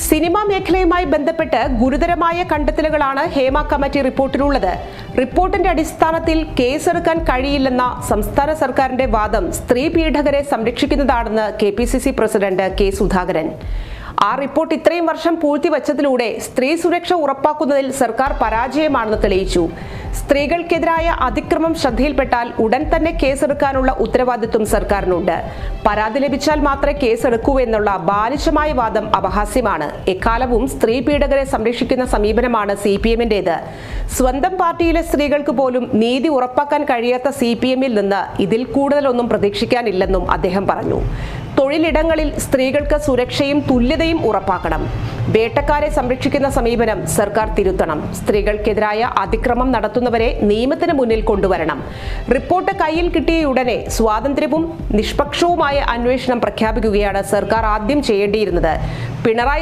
Cinema മേഖലയുമായി ബന്ധപ്പെട്ട് ഗുരുതരമായ കണ്ടെത്തലുകളാണ് ഹേമ കമ്മിറ്റി റിപ്പോർട്ടിലുള്ളത്. റിപ്പോർട്ടിന്റെ അടിസ്ഥാനത്തിൽ കേസെടുക്കാൻ കഴിയില്ലെന്ന സംസ്ഥാന സർക്കാരിന്റെ വാദം സ്ത്രീ പീഡകരെ സംരക്ഷിക്കുന്നതാണെന്ന് KPCC പ്രസിഡന്റ് കെ സുധാകരൻ. ആ റിപ്പോർട്ട് ഇത്രയും വർഷം പൂഴ്ത്തിവച്ചതിലൂടെ സ്ത്രീ സുരക്ഷ ഉറപ്പാക്കുന്നതിൽ സർക്കാർ പരാജയമാണെന്ന് തെളിയിച്ചു. സ്ത്രീകൾക്കെതിരായ അതിക്രമം ശ്രദ്ധയിൽപ്പെട്ടാൽ ഉടൻ തന്നെ കേസെടുക്കാനുള്ള ഉത്തരവാദിത്വം സർക്കാരിനുണ്ട്. പരാതി ലഭിച്ചാൽ മാത്രമേ കേസെടുക്കൂ എന്നുള്ള ബാലിശമായ വാദം അപഹാസ്യമാണ്. എക്കാലവും സ്ത്രീ പീഡകരെ സംരക്ഷിക്കുന്ന സമീപനമാണ് CPM-ന്റേത്. സ്വന്തം പാർട്ടിയിലെ സ്ത്രീകൾക്ക് പോലും നീതി ഉറപ്പാക്കാൻ കഴിയാത്ത CPM-ൽ നിന്ന് ഇതിൽ കൂടുതലൊന്നും പ്രതീക്ഷിക്കാനില്ലെന്നും അദ്ദേഹം പറഞ്ഞു. തൊഴിലിടങ്ങളിൽ സ്ത്രീകൾക്ക് സുരക്ഷയും തുല്യതയും ഉറപ്പാക്കണം. വേട്ടക്കാരെ സംരക്ഷിക്കുന്ന സമീപനം സർക്കാർ തിരുത്തണം. സ്ത്രീകൾക്കെതിരായ അതിക്രമം നടത്തുന്നവരെ നിയമത്തിന് മുന്നിൽ കൊണ്ടുവരണം. റിപ്പോർട്ട് കയ്യിൽ കിട്ടിയയുടനെ സ്വാതന്ത്ര്യവും നിഷ്പക്ഷവുമായ അന്വേഷണം പ്രഖ്യാപിക്കുകയാണ് സർക്കാർ ആദ്യം ചെയ്യേണ്ടിയിരുന്നത്. പിണറായി